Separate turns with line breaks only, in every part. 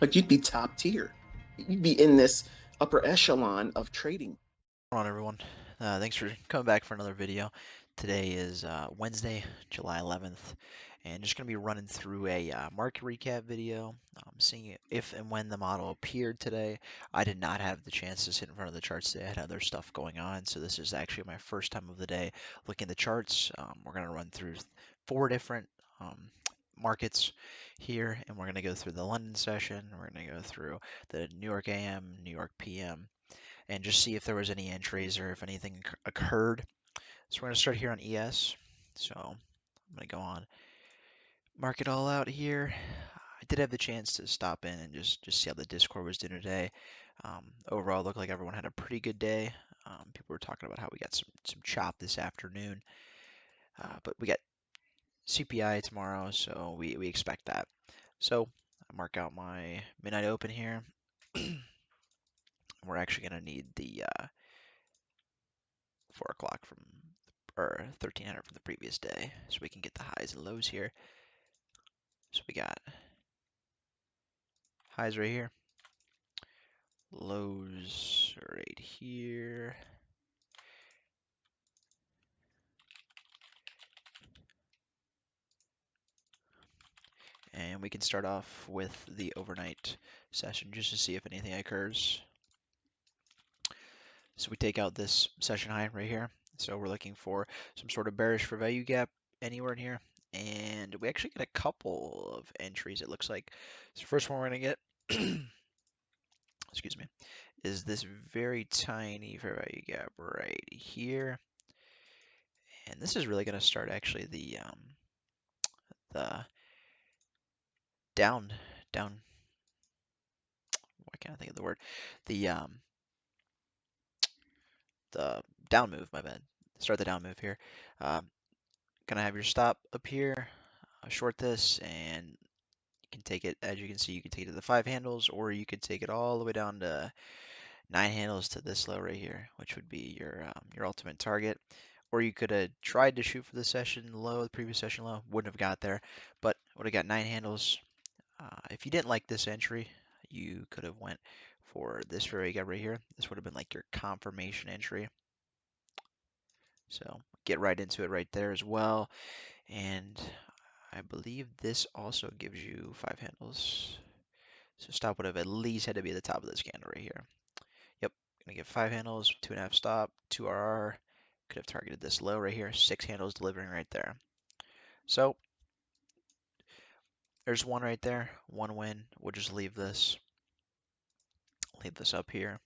Like you'd be top tier. You'd be in this upper echelon of trading.
Going on, everyone? Thanks for coming back for another video. Today is Wednesday, July 11th, and just going to be running through a market recap video, seeing if and when the model appeared today. I did not have the chance to sit in front of the charts today. I had other stuff going on, so this is actually my first time of the day looking at the charts. We're going to run through four different markets here, and we're going to go through the London session. We're going to go through the New York AM, New York PM, and just see if there was any entries or if anything occurred. So we're going to start here on ES. So I'm going to go on mark it all out here. I did have the chance to stop in and just see how the Discord was doing today. Overall, it looked like everyone had a pretty good day. People were talking about how we got some chop this afternoon, but we got CPI tomorrow, so we expect that. So I mark out my midnight open here. We're actually going to need the 4 o'clock from or 1300 from the previous day, so we can get the highs and lows here. So we got highs right here, lows right here, and we can start off with the overnight session just to see if anything occurs. So we take out this session high right here. So we're looking for some sort of bearish for value gap anywhere in here. And we actually get a couple of entries, it looks like. So the first one we're going to get, excuse me, is this very tiny fair value gap right here. And this is really going to start actually the down down. Why can't I think of the word? The um the down move. My bad. Start the down move here. Gonna have your stop up here. Short this, and you can take it. As you can see, you can take it to the 5 handles, or you could take it all the way down to 9 handles to this low right here, which would be your ultimate target. Or you could have tried to shoot for the session low, the previous session low, wouldn't have got there, but would have got 9 handles. If you didn't like this entry, you could have went for this area you got right here. This would have been like your confirmation entry. So get right into it right there as well. And I believe this also gives you 5 handles. So stop would have at least had to be at the top of this candle right here. Yep, gonna get 5 handles, 2.5 stop, 2 RR. Could have targeted this low right here, 6 handles delivering right there. So there's one right there, one win. We'll just leave this up here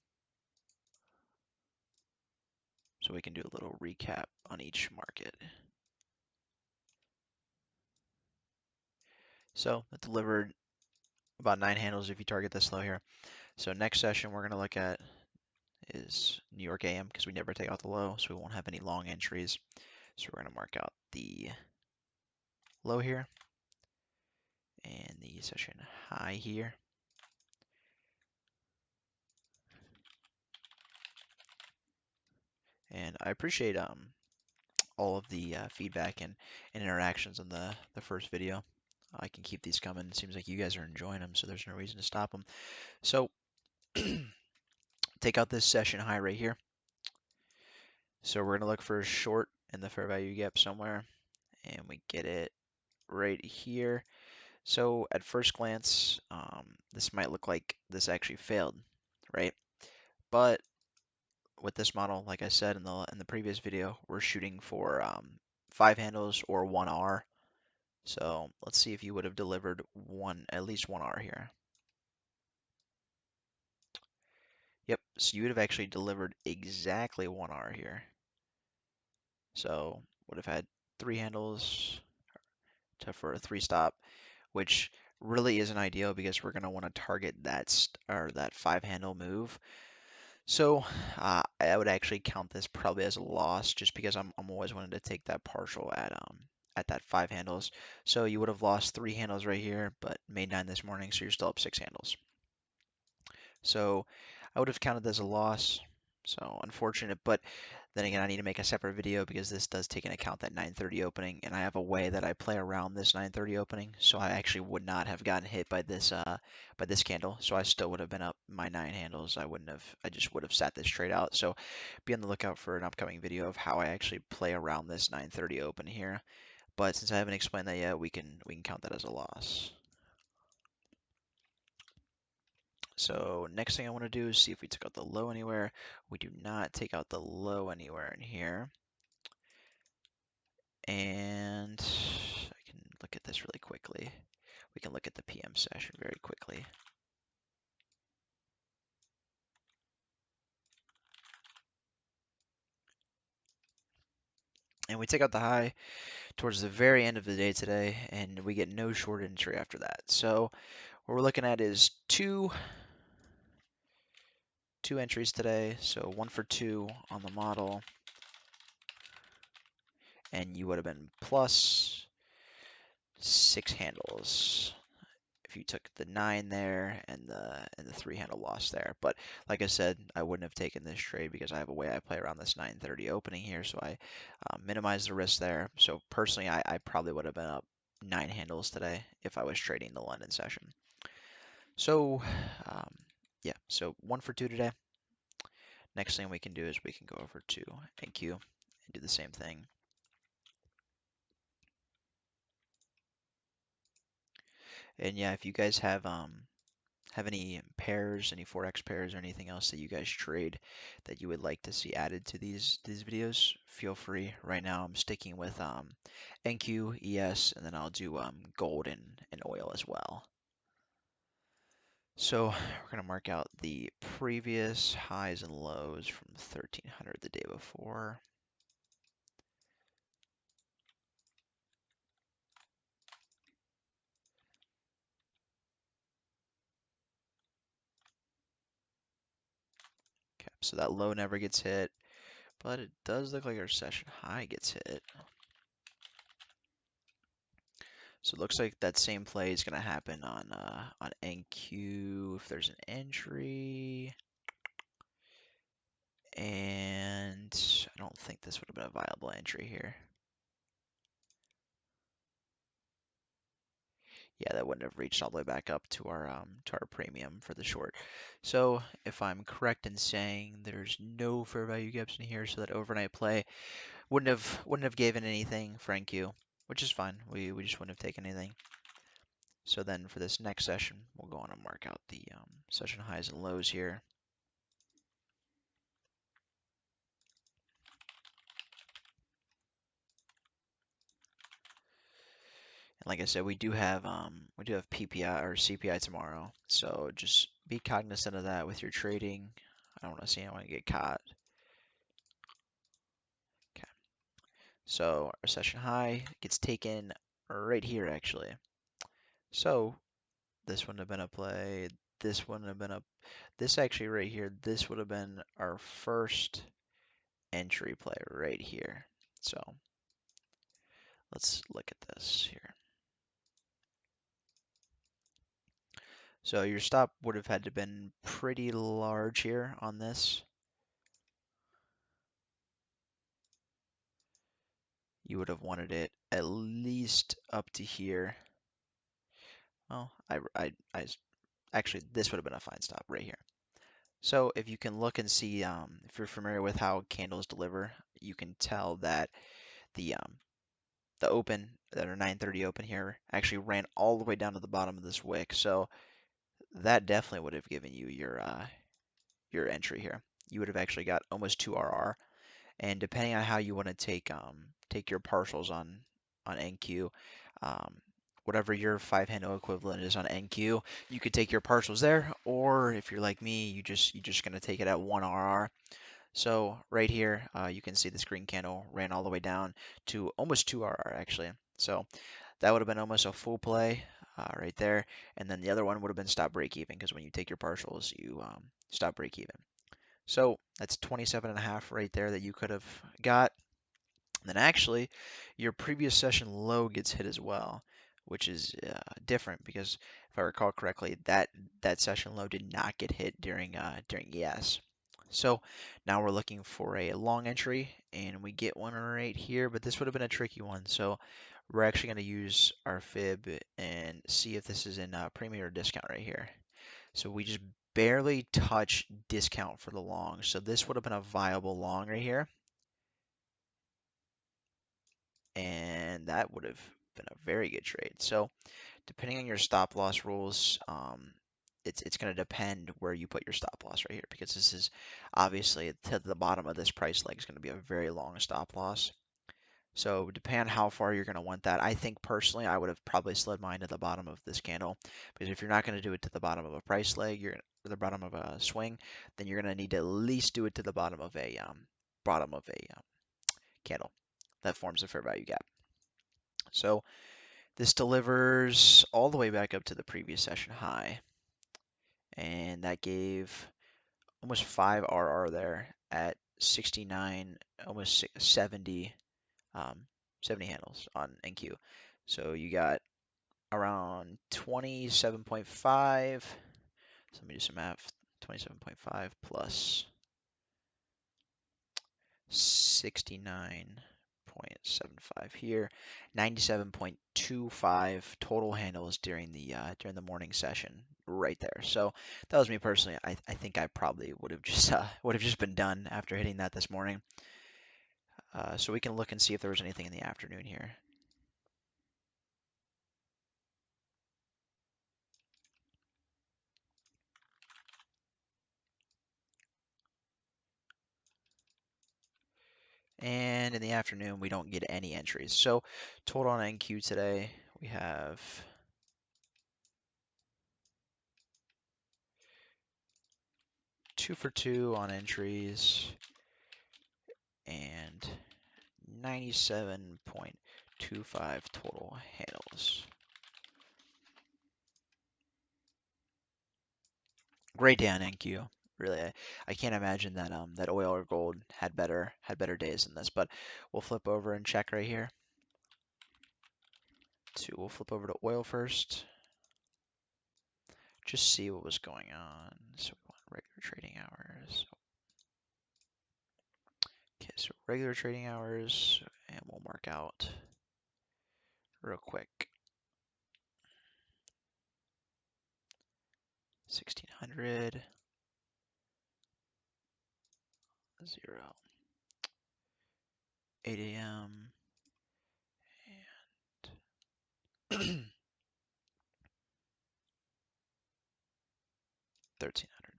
so we can do a little recap on each market. So it delivered about 9 handles if you target this low here. So next session we're gonna look at is New York AM because we never take out the low, so we won't have any long entries. So we're gonna mark out the low here and the session high here. And I appreciate all of the feedback and interactions on the first video. I can keep these coming. It seems like you guys are enjoying them, so there's no reason to stop them. So take out this session high right here. So we're gonna look for a short in the fair value gap somewhere, and we get it right here. So at first glance, this might look like this actually failed, right? But with this model, like I said in the previous video, we're shooting for 5 handles or 1R. So let's see if you would have delivered at least 1R here. Yep, so you would have actually delivered exactly 1R here. So would have had 3 handles for a 3 stop, which really isn't ideal because we're going to want to target that 5 handle move. So I would actually count this probably as a loss just because I'm always wanting to take that partial at that 5 handles. So you would have lost 3 handles right here, but made 9 this morning, so you're still up 6 handles. So I would have counted this as a loss. So unfortunate, but then again, I need to make a separate video because this does take into account that 9:30 opening, and I have a way that I play around this 9:30 opening, so I actually would not have gotten hit by this candle, so I still would have been up my 9 handles. I wouldn't have. I just would have sat this trade out. So be on the lookout for an upcoming video of how I actually play around this 9:30 open here. But since I haven't explained that yet, we can count that as a loss. So next thing I want to do is see if we took out the low anywhere. We do not take out the low anywhere in here. And I can look at this really quickly. We can look at the PM session very quickly. And we take out the high towards the very end of the day today, and we get no short entry after that. So what we're looking at is two entries today. So 1 for 2 on the model, and you would have been plus 6 handles if you took the 9 there and the 3 handle loss there. But like I said, I wouldn't have taken this trade because I have a way I play around this 9:30 opening here, so I minimize the risk there. So personally, I probably would have been up 9 handles today if I was trading the London session. So um, yeah, so 1 for 2 today. Next thing we can do is we can go over to NQ and do the same thing. And yeah, if you guys have any pairs, any forex pairs, or anything else that you guys trade that you would like to see added to these videos, feel free. Right now, I'm sticking with NQ, ES, and then I'll do gold and oil as well. So we're gonna mark out the previous highs and lows from 1300 the day before. Okay, so that low never gets hit, but it does look like our session high gets hit. So it looks like that same play is going to happen on NQ if there's an entry. And I don't think this would have been a viable entry here. Yeah, that wouldn't have reached all the way back up to our premium for the short. So if I'm correct in saying there's no fair value gaps in here, so that overnight play wouldn't have given anything for NQ, which is fine. We just wouldn't have taken anything. So then for this next session, we'll go on and mark out the session highs and lows here. And like I said, we do have PPI or CPI tomorrow, so just be cognizant of that with your trading. I don't want to see anyone get caught. Okay, so our session high gets taken right here actually. So this wouldn't have been a play. This wouldn't have been a. This actually right here. This would have been our first entry play right here. So let's look at this here. So your stop would have had to been pretty large here on this. You would have wanted it at least up to here. Well, actually, this would have been a fine stop right here. So if you can look and see, if you're familiar with how candles deliver, you can tell that the open, that are 9:30 open here, actually ran all the way down to the bottom of this wick. So that definitely would have given you your entry here. You would have actually got almost 2 RR. And depending on how you want to take your partials on NQ, um, whatever your 5 handle equivalent is on NQ, you could take your partials there, or if you're like me, you're just gonna take it at 1 RR. So right here, you can see this green candle ran all the way down to almost 2 RR actually. So that would have been almost a full play right there, and then the other one would have been stop break even because when you take your partials, you stop break even. So that's 27.5 right there that you could have got. And then actually, your previous session low gets hit as well, which is different because if I recall correctly, that session low did not get hit during ES. So now we're looking for a long entry, and we get one right here, but this would have been a tricky one. So we're actually going to use our fib and see if this is in premium or discount right here. So we just barely touch discount for the long. So this would have been a viable long right here, and that would have been a very good trade. So depending on your stop loss rules, it's going to depend where you put your stop loss right here, because this is obviously to the bottom of this price leg is going to be a very long stop loss. So depending on how far you're going to want that, I think personally I would have probably slid mine to the bottom of this candle, because if you're not going to do it to the bottom of a price leg, you're or the bottom of a swing, then you're going to need to at least do it to the bottom of a candle that forms a fair value gap. So this delivers all the way back up to the previous session high, and that gave almost 5 RR there at 69, almost 70, 70 handles on NQ. So you got around 27.5. So let me do some math. 27.5 plus 69.75 here, 97.25 total handles during the morning session right there. So that was me personally. I think I probably would have just been done after hitting that this morning. So we can look and see if there was anything in the afternoon here. And in the afternoon, we don't get any entries. So total on NQ today, we have 2 for 2 on entries and 97.25 total handles. Great day on NQ. Really, I can't imagine that that oil or gold had better days than this. But we'll flip over and check right here. We'll flip over to oil first. Just see what was going on. So we want regular trading hours. Okay, so regular trading hours, and we'll mark out real quick. 1600, 0, 8 a.m. and 1300.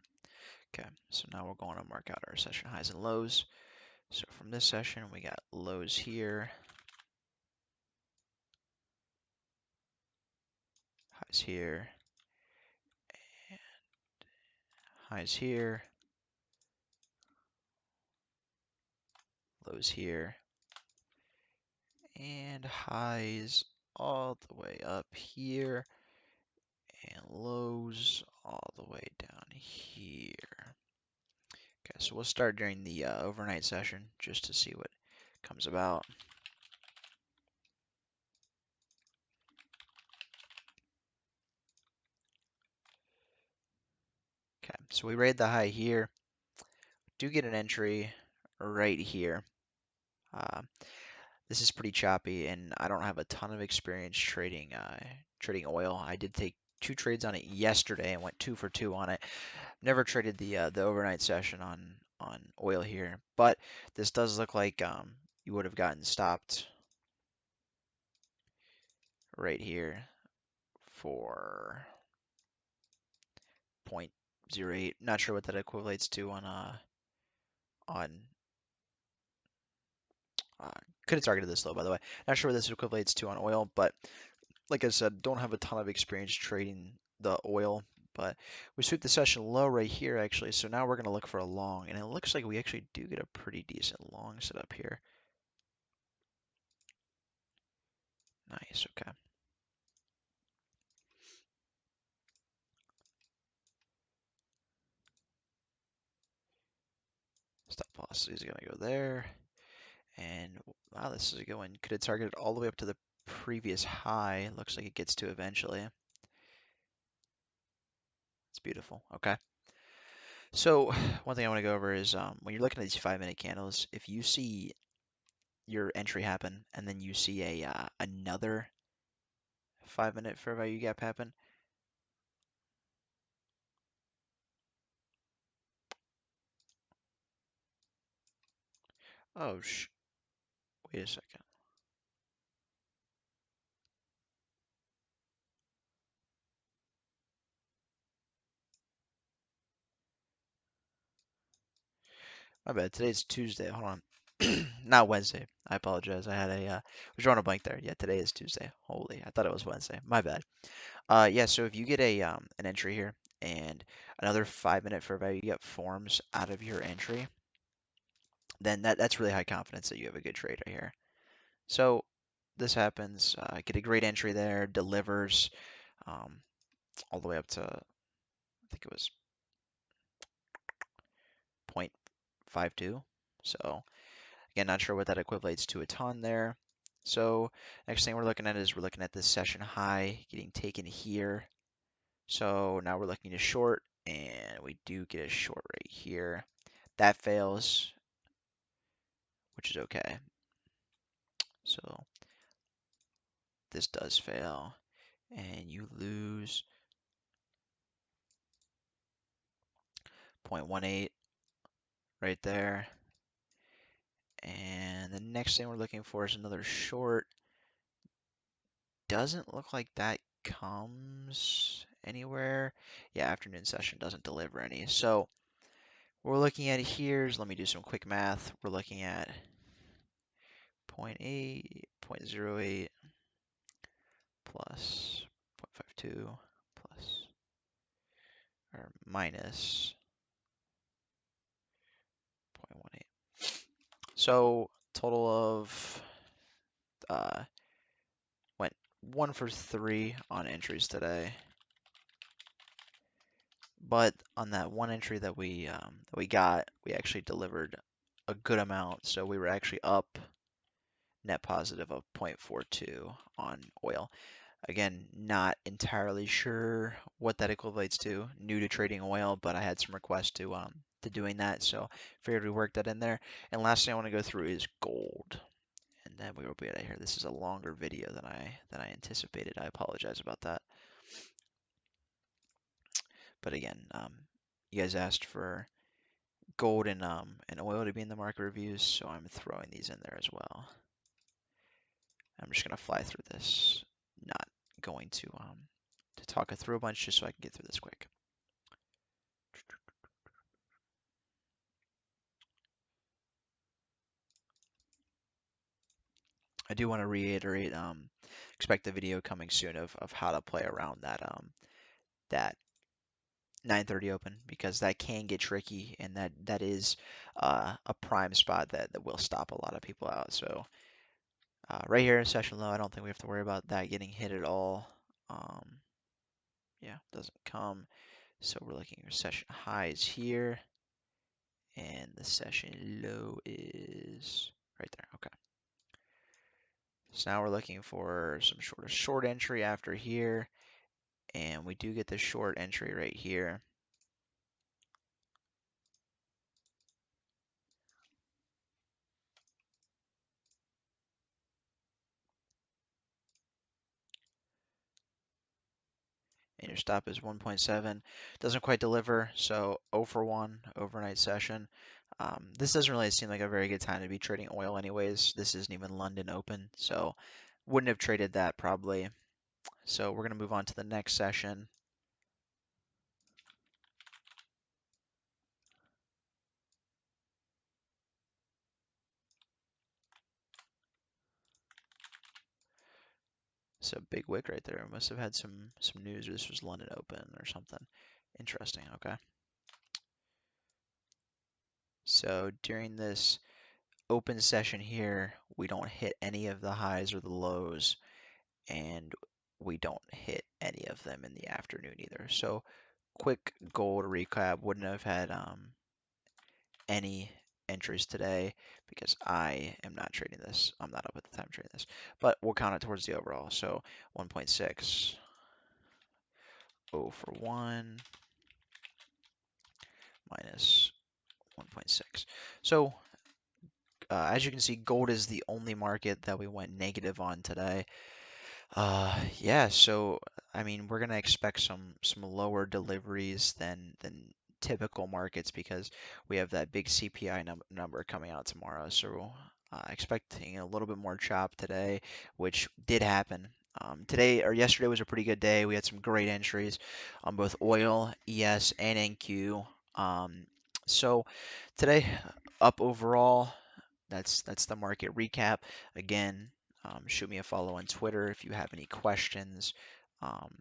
Okay, so now we're going to mark out our session highs and lows. So from this session, we got lows here, highs here, and highs here, lows here, and highs all the way up here, and lows all the way down here. Okay, so we'll start during the overnight session just to see what comes about. Okay, so we raid the high here, do get an entry right here. Uh, this is pretty choppy, and I don't have a ton of experience trading oil. I did take 2 trades on it yesterday and went 2 for 2 on it. Never traded the overnight session on oil here, but this does look like you would have gotten stopped right here for 0.08. Not sure what that equates to on uh, could have targeted this low, by the way. Not sure what this equates to on oil, but like I said, don't have a ton of experience trading the oil. But we sweep the session low right here, actually. So now we're going to look for a long, and it looks like we actually do get a pretty decent long setup here. Nice, okay. Stop loss is going to go there. And wow, this is going, could have targeted all the way up to the previous high. Looks like it gets to eventually. It's beautiful. Okay. So one thing I want to go over is when you're looking at these 5 minute candles, if you see your entry happen and then you see a another 5 minute fair value gap happen. Oh, wait a second. My bad. Today's Tuesday. Hold on. Not Wednesday. I apologize. I had a was drawing a blank there. Yeah, today is Tuesday. Holy, I thought it was Wednesday. My bad. Yeah. So if you get a an entry here and another 5 minute fair value gap forms out of your entry, then that's really high confidence that you have a good trade right here. So this happens. Get a great entry there, delivers um, all the way up to I think it was 0.52. So again, not sure what that equates to a ton there. So next thing we're looking at is we're looking at this session high getting taken here. So now we're looking to short, and we do get a short right here. That fails, which is okay. So this does fail, and you lose 0.18 right there. And the next thing we're looking for is another short. Doesn't look like that comes anywhere. Yeah, afternoon session doesn't deliver any. So what we're looking at here is, let me do some quick math. We're looking at zero point 0.8, 0.08 plus 0.52 plus or minus 0.18. So total of uh, went 1 for 3 on entries today. But on that one entry that we got, we actually delivered a good amount. So we were actually up net positive of 0.42 on oil. Again, not entirely sure what that equates to. New to trading oil, but I had some requests to doing that, so figured we work that in there. And last thing I want to go through is gold, and then we will be out of here. This is a longer video than I anticipated. I apologize about that. But again, you guys asked for gold and oil to be in the market reviews, so I'm throwing these in there as well. I'm just gonna fly through this, not going to talk it through a bunch just so I can get through this quick. I do want to reiterate, expect the video coming soon of how to play around that 9:30 open, because that can get tricky, and that is a prime spot that will stop a lot of people out. So right here in session low, I don't think we have to worry about that getting hit at all. Um, yeah, doesn't come. So we're looking at session highs here, and the session low is right there. Okay. So now we're looking for some sort of short entry after here, and we do get the short entry right here. And your stop is 1.7. Doesn't quite deliver, so 0 for 1 overnight session. This doesn't really seem like a very good time to be trading oil anyways. This isn't even London open, so wouldn't have traded that probably. So we're going to move on to the next session. So big wick right there. Must have had some news, or this was London open or something. Interesting. Okay. So during this open session here, we don't hit any of the highs or the lows, and we don't hit any of them in the afternoon either. So quick gold recap, wouldn't have had any entries today because I am not trading this. I'm not up at the time trading this, but we'll count it towards the overall. So 1.6, 0 for 1, 1.6. So as you can see, gold is the only market that we went negative on today. Yeah, so I mean, we're gonna expect some lower deliveries than typical markets because we have that big CPI number coming out tomorrow. So expecting a little bit more chop today, which did happen. Today or yesterday was a pretty good day. We had some great entries on both oil, ES, and NQ. So today up overall. That's the market recap. Again, shoot me a follow on Twitter if you have any questions. Um,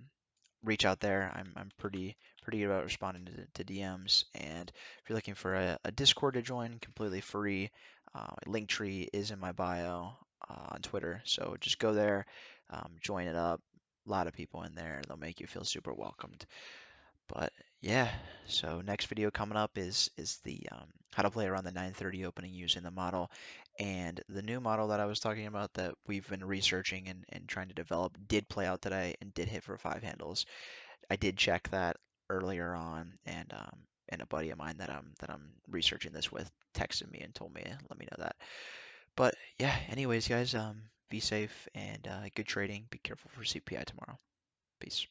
reach out there. I'm pretty good about responding to DMs. And if you're looking for a Discord to join, completely free, Linktree is in my bio on Twitter. So just go there, join it up. A lot of people in there. They'll make you feel super welcomed. But yeah, so next video coming up is the how to play around the 930 opening using the model. And the new model that I was talking about that we've been researching and trying to develop did play out today and did hit for five handles. I did check that earlier on, and a buddy of mine that I'm researching this with texted me and told me let me know that. But yeah, anyways, guys, be safe and good trading. Be careful for CPI tomorrow. Peace.